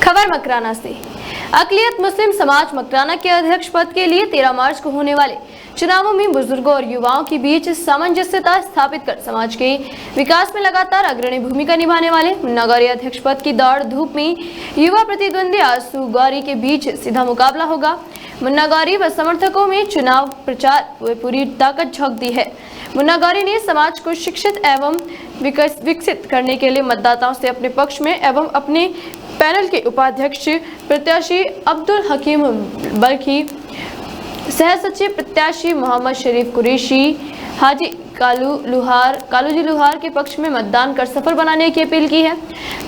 खबर मकराना से। अक़लियत मुस्लिम समाज मकराना के अध्यक्ष पद के लिए 13 मार्च को होने वाले चुनावों में बुजुर्गों और युवाओं के बीच सामंजस्यता स्थापित कर समाज के विकास में लगातार अग्रणी भूमिका निभाने वाले मुन्ना गौरी अध्यक्ष पद की दौड़ धूप में युवा प्रतिद्वंदी आसू गौरी के बीच सीधा मुकाबला होगा। मुन्ना गौरी व समर्थकों में चुनाव प्रचार में पूरी ताकत झोंक दी है। मुन्ना गौरी ने समाज को शिक्षित एवं विकसित करने के लिए मतदाताओं से अपने पक्ष में एवं अपने पैनल के उपाध्यक्ष प्रत्याशी अब्दुल हकीम बल्कि सह सचिव प्रत्याशी मोहम्मद शरीफ कुरैशी हाजी कालूजी लुहार के पक्ष में मतदान कर सफल बनाने की अपील की है।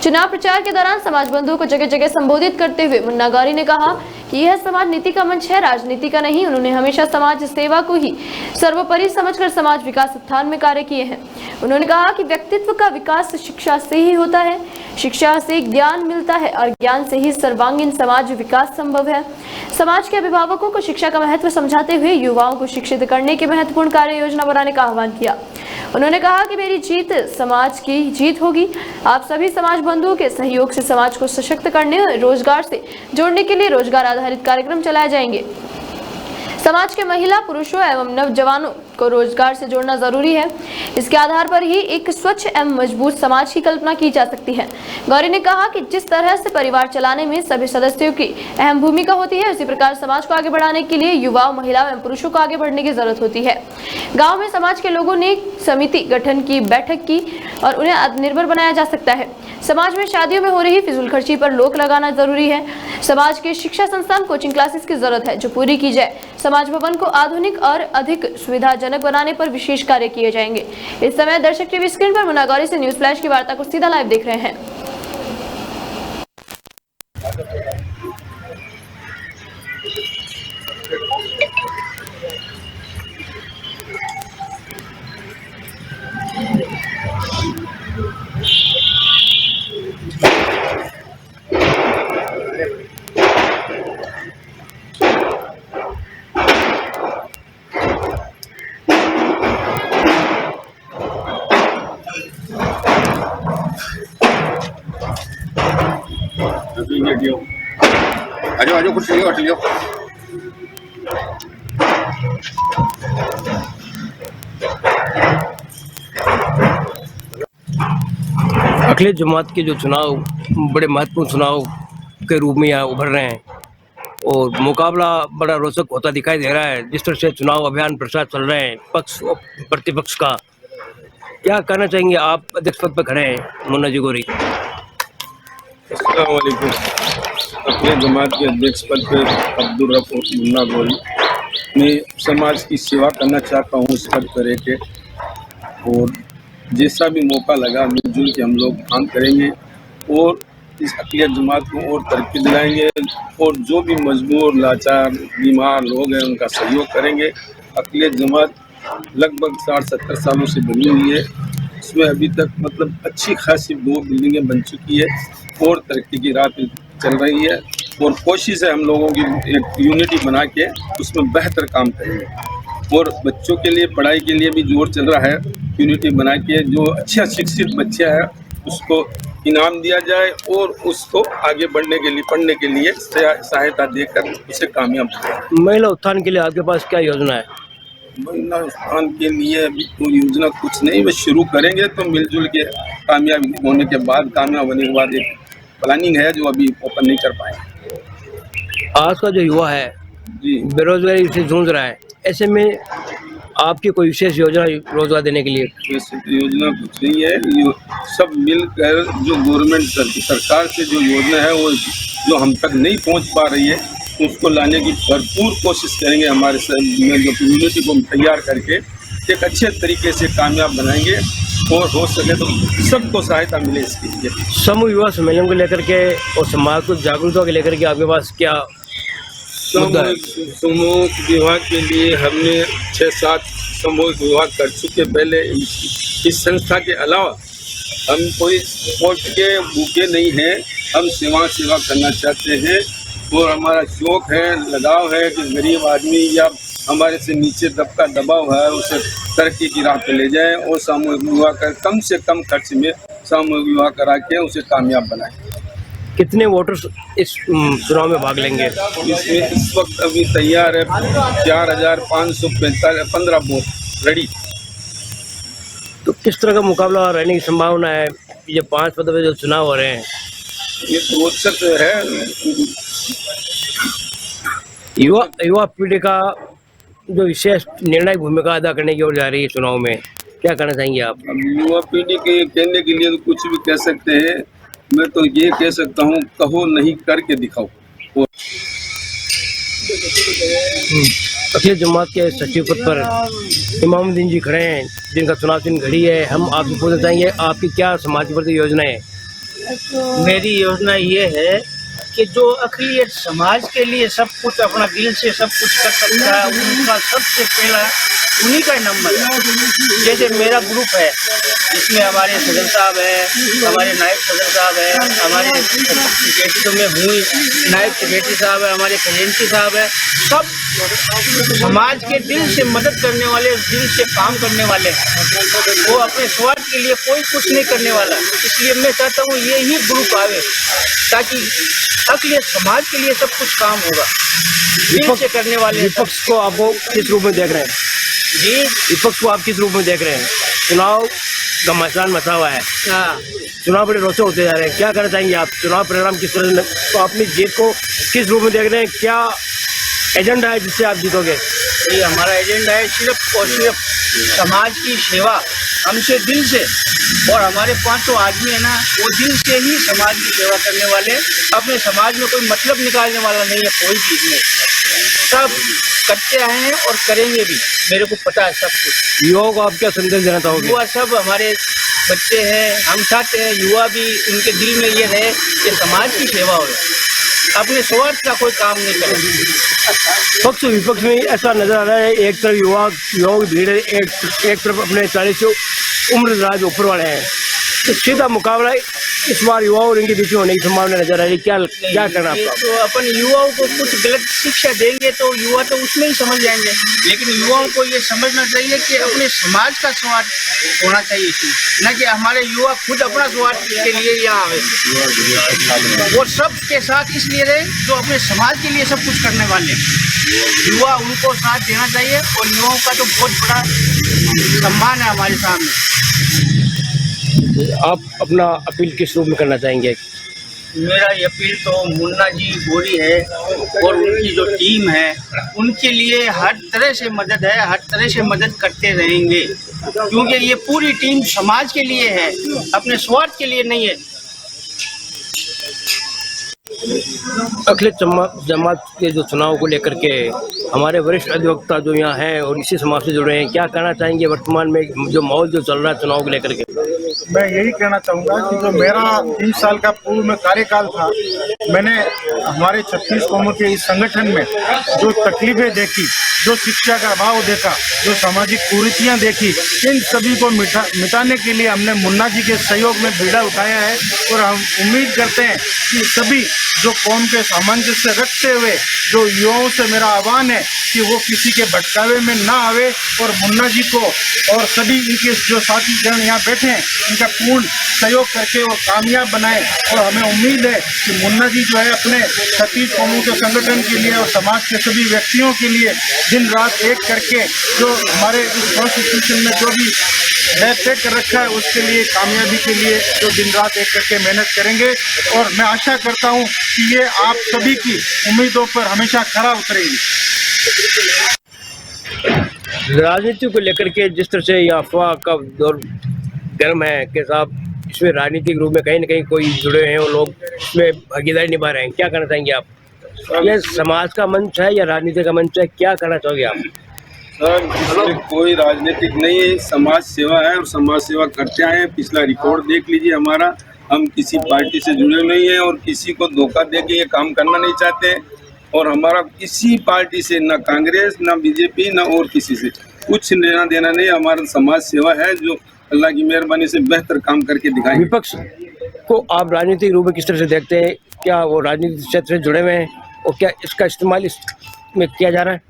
चुनाव प्रचार के दौरान समाज बंधुओं को जगह जगह संबोधित करते हुए मुन्ना गौरी ने कहा कि यह समाज नीति का मंच है, राजनीति का नहीं। उन्होंने हमेशा समाज सेवा को ही सर्वोपरि समझकर समाज विकास उत्थान में कार्य किए हैं। उन्होंने कहा कि व्यक्तित्व का विकास शिक्षा से ही होता है, शिक्षा से ज्ञान मिलता है और ज्ञान से ही सर्वांगीण समाज विकास संभव है। समाज के अभिभावकों को शिक्षा का महत्व समझाते हुए युवाओं को शिक्षित करने की महत्वपूर्ण कार्य योजना बनाने का आह्वान किया। उन्होंने कहा कि मेरी जीत समाज की जीत होगी। आप सभी समाज बंधुओं के सहयोग से समाज को सशक्त करने और रोजगार से जोड़ने के लिए रोजगार आधारित कार्यक्रम चलाए जाएंगे। समाज के महिला, पुरुषों एवं नौजवानों को रोजगार से जोड़ना जरूरी है। इसके आधार पर ही एक स्वच्छ एवं मजबूत समाज की कल्पना की जा सकती है। गौरी ने कहा कि जिस तरह से परिवार चलाने में सभी सदस्यों की अहम भूमिका होती है, उसी प्रकार समाज को आगे बढ़ाने के लिए युवाओं, महिलाओं एवं पुरुषों को आगे बढ़ने की जरूरत होती है। गाँव में समाज के लोगों ने समिति गठन की बैठक की और उन्हें आत्मनिर्भर बनाया जा सकता है। समाज में शादियों में हो रही फिजूल खर्ची पर रोक लगाना जरूरी है। समाज के शिक्षा संस्थान, कोचिंग क्लासेस की जरूरत है जो पूरी की जाए। समाज भवन को आधुनिक और अधिक सुविधाजनक बनाने पर विशेष कार्य किए जाएंगे। इस समय दर्शक टीवी स्क्रीन पर मुन्ना गौरी से न्यूज फ्लैश की वार्ता को सीधा लाइव देख रहे हैं। आजो कुछ लियो लियो। अखिलेश जमात के जो चुनाव बड़े महत्वपूर्ण चुनाव के रूप में यहाँ उभर रहे हैं और मुकाबला बड़ा रोचक होता दिखाई दे रहा है। जिस तरह से चुनाव अभियान प्रचार चल रहे हैं पक्ष और प्रतिपक्ष का, क्या कहना चाहेंगे आप? अध्यक्ष पद पर खड़े हैं मुन्ना जी गौरी। अस्सलाम वालेकुम। अखिलेश जमात के अध्यक्ष पद पर अब्दुल रऊफ मुन्ना गौरी मैं समाज की सेवा करना चाहता हूँ इस पद पर रह के, और जैसा भी मौका लगा मिलजुल के हम लोग काम करेंगे और इस अखिलेश जमात को और तरक्की दिलाएंगे और जो भी मजबूर, लाचार, बीमार लोग हैं उनका सहयोग करेंगे। अखिलेश जमात लगभग 60-70 सालों से बनी हुई है। इसमें अभी तक मतलब अच्छी खासी 2 बिल्डिंगें बन चुकी है और तरक्की की राह पे चल रही है और कोशिश है हम लोगों की एक यूनिटी बना के उसमें बेहतर काम करेंगे और बच्चों के लिए पढ़ाई के लिए भी जोर चल रहा है। यूनिटी बना के जो अच्छा शिक्षित बच्चा है उसको इनाम दिया जाए और उसको आगे बढ़ने के लिए, पढ़ने के लिए सहायता देकर उसे कामयाब करें। महिला उत्थान के लिए आपके पास क्या योजना है? महिला उत्थान के लिए अभी कोई योजना कुछ नहीं, बस शुरू करेंगे तो मिलजुल के कामयाब होने के बाद, कामयाब होने के बाद एक प्लानिंग है जो अभी ओपन नहीं कर पाए। आज का जो युवा है जी बेरोजगारी से जूझ रहा है, ऐसे में आपकी कोई विशेष योजना रोजगार देने के लिए? वैसे तो योजना कुछ नहीं है, ये सब मिलकर जो गवर्नमेंट सरकार से जो योजना है वो जो हम तक नहीं पहुंच पा रही है उसको लाने की भरपूर कोशिश करेंगे। हमारे जो कम्युनिटी को तैयार करके एक अच्छे तरीके से कामयाब बनाएंगे और हो सके तो सबको सहायता मिले इसके लिए। समूह विवाह सम्मेलन को लेकर के और समाज को जागरूकता को लेकर के आपके पास क्या? समूह विवाह के लिए हमने 6-7 समूह विवाह कर चुके पहले। इस संस्था के अलावा हम कोई कोर्ट के भूखे नहीं हैं, हम सेवा करना चाहते हैं और हमारा शौक है, लगाव है कि गरीब आदमी या हमारे से नीचे दबका दबाव है उसे तरक्की की राह पे ले जाएं और सामूहिक विवाह कर कम से कम खर्च में सामूहिक विवाह करा के उसे कामयाब बनाएं। कितने वोटर्स इस चुनाव में भाग लेंगे? इसमें इस वक्त अभी तैयार है 4,515 बूथ रेडी। तो किस तरह का मुकाबला रहने की संभावना है? ये 5 पदों पे जो चुनाव हो रहे हैं, ये रोचक है। युवा पीढ़ी का जो विशेष निर्णायक भूमिका अदा करने की ओर जा रही है चुनाव में, क्या कहना चाहेंगे आप? अब युवा पीढ़ी के कहने के लिए तो कुछ भी कह सकते हैं। मैं तो ये कह सकता हूँ, कहो नहीं करके दिखाओ। और अखिल जमात के सचिव पद पर इमामुद्दीन जी खड़े हैं, जिनका चुनाव चिन्ह घड़ी है। हम आपसे पूछना चाहेंगे, आपकी क्या समाज के प्रति योजना है? मेरी योजना ये है कि जो अक़लियत समाज के लिए सब कुछ अपना दिल से सब कुछ कर सकता है, उनका सबसे पहला उन्हीं का नंबर है। जैसे मेरा ग्रुप है, इसमें हमारे सदर साहब है, हमारे नायब सदर साहब है, हमारे सेक्रेटरी तो मैं हूँ ही, नायब सेक्रेटरी साहब है, हमारे खजांची साहब है। सब समाज के दिल से मदद करने वाले, दिल से काम करने वाले हैं। वो अपने स्वार्थ के लिए कोई कुछ नहीं करने वाला। इसलिए मैं चाहता हूँ ये ही ग्रुप आवे, ताकि अक़लियत समाज के लिए सब कुछ काम होगा, दिल से करने वाले। विपक्ष को आपको किस रूप में देख रहे हैं जी? विपक्ष को आप किस रूप में देख रहे हैं? चुनाव घमासान मचा हुआ है, हाँ, चुनाव बड़े रोचक होते जा रहे हैं, क्या करना चाहेंगे आप? चुनाव परिणाम किस तरह, तो अपनी जीत को किस रूप में देख रहे हैं? क्या एजेंडा है जिससे आप जीतोगे? ये हमारा एजेंडा है सिर्फ और सिर्फ समाज की सेवा, हमसे दिल से। और हमारे 500 आदमी है ना, वो दिल से ही समाज की सेवा करने वाले, अपने समाज में कोई मतलब निकालने वाला नहीं है कोई चीज़ में। सब करते आए हैं और करेंगे भी, मेरे को पता है सब कुछ। युवाओं को आप क्या संदेश देना चाहोगे? युवा सब हमारे बच्चे हैं, हम चाहते हैं युवा भी उनके दिल में ये रहे कि समाज की सेवा हो, अपने स्वार्थ का कोई काम नहीं करे। पक्ष विपक्ष में ऐसा नजर आ रहा है, एक तरफ युवाओं की भीड़ है, एक तरफ अपने 40 उम्र दराज ऊपर वाले हैं। तो सीधा मुकाबला इस बार युवाओं और इनके बीच में होने की संभावना नजर आ रही है। क्या करना आपका? तो अपन युवाओं को कुछ गलत शिक्षा देंगे तो युवा तो उसमें ही समझ जाएंगे, लेकिन युवाओं को ये समझना चाहिए कि अपने समाज का स्वार्थ होना चाहिए इसमें, न कि हमारे युवा खुद अपना स्वार्थ के लिए यहाँ आवे। वो सब के साथ इसलिए रहे जो अपने समाज के लिए सब कुछ करने वाले, युवा उनको साथ देना चाहिए। और युवाओं का तो बहुत बड़ा सम्मान है हमारे सामने। आप अपना अपील किस रूप में करना चाहेंगे? मेरा ये अपील तो मुन्ना जी गोरी है और उनकी जो टीम है, उनके लिए हर तरह से मदद है, हर तरह से मदद करते रहेंगे, क्योंकि ये पूरी टीम समाज के लिए है, अपने स्वार्थ के लिए नहीं है। अखिल जमात के जो चुनाव को लेकर के हमारे वरिष्ठ अधिवक्ता जो यहाँ हैं और इसी समाज से जुड़े हैं, क्या कहना चाहेंगे वर्तमान में जो माहौल जो चल रहा है चुनाव को लेकर के? मैं यही कहना चाहूँगा कि जो मेरा 3 साल का पूर्व में कार्यकाल था, मैंने हमारे 36 कौमों के इस संगठन में जो तकलीफें देखी, जो शिक्षा का अभाव देखा, जो सामाजिक कुरीतियाँ देखी, इन सभी को मिटाने के लिए हमने मुन्ना जी के सहयोग में बीड़ा उठाया है। और हम उम्मीद करते हैं कि सभी जो कौम के सामंजस्य रखते हुए जो युवाओं से मेरा आह्वान है कि वो किसी के भटकावे में ना आवे, और मुन्ना जी को और सभी इनके जो साथी जन यहाँ बैठे हैं इनका पूर्ण सहयोग करके वो कामयाब बनाए। और हमें उम्मीद है कि मुन्ना जी जो है अपने 36 कौमों के संगठन के लिए और समाज के सभी व्यक्तियों के लिए दिन रात एक करके जो हमारे इस कॉन्स्टिट्यूशन में जो भी तय कर रखा है उसके लिए कामयाबी के लिए जो दिन रात एक करके मेहनत करेंगे। और मैं आशा करता हूँ कि ये आप सभी की उम्मीदों पर हमेशा खरा उतरेगी। राजनीति को लेकर के जिस तरह से ये अफवाह का दौर गर्म है कि साहब इसमें राजनीतिक रूप में कहीं ना कहीं कोई जुड़े हैं और लोग इसमें भागीदारी निभा रहे हैं, क्या करना चाहेंगे आप? यह समाज का मंच है या राजनीति का मंच है, क्या करना चाहोगे आप? सर, इसमें कोई राजनीतिक नहीं है, समाज सेवा है और समाज सेवा करते आए हैं। पिछला रिकॉर्ड देख लीजिए हमारा, हम किसी पार्टी से जुड़े नहीं हैं और किसी को धोखा दे के ये काम करना नहीं चाहते हैं। और हमारा किसी पार्टी से ना कांग्रेस ना बीजेपी ना और किसी से कुछ लेना देना नहीं। हमारा समाज सेवा है जो अल्लाह की मेहरबानी से बेहतर काम करके दिखाएंगे। विपक्ष को आप राजनीतिक रूप में किस तरह से देखते हैं? क्या वो राजनीतिक क्षेत्र से जुड़े हुए हैं और क्या इसका इस्तेमाल इसमें किया जा रहा है?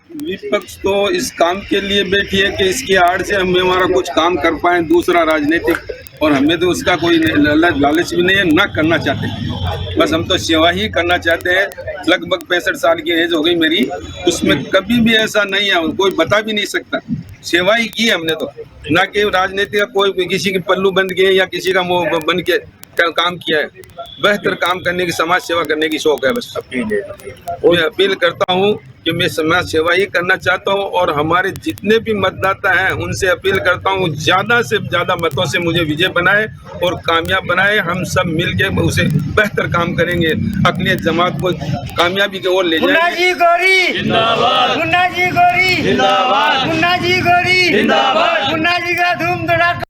विपक्ष तो इस काम के लिए बैठी है कि इसकी आड़ से हम हमारा कुछ काम कर पाएं, दूसरा राजनीतिक और हमें तो उसका कोई लालच भी नहीं है, ना करना चाहते। बस हम तो सेवा ही करना चाहते हैं। लगभग 65 साल की एज हो गई मेरी, उसमें कभी भी ऐसा नहीं है, कोई बता भी नहीं सकता। सेवा ही की हमने तो, ना कि राजनीति का कोई किसी की पल्लू बन के या किसी का मुंह बन के काम किया है। बेहतर काम करने की, समाज सेवा करने की शौक है। बस मैं अपील करता हूँ कि मैं समाज सेवा ही करना चाहता हूँ, और हमारे जितने भी मतदाता हैं उनसे अपील करता हूँ ज़्यादा से ज़्यादा मतों से मुझे विजय बनाए और कामयाब बनाए। हम सब मिलके उसे बेहतर काम करेंगे, अक़लियत जमात को कामयाबी की ओर ले जाएंगे। मुन्ना जी गौरी जिंदाबाद, मुन्ना जी गौरी जिंदाबाद, मुन्ना जी गौरी जिंदाबाद, मुन्ना जी का धूम धड़ाका।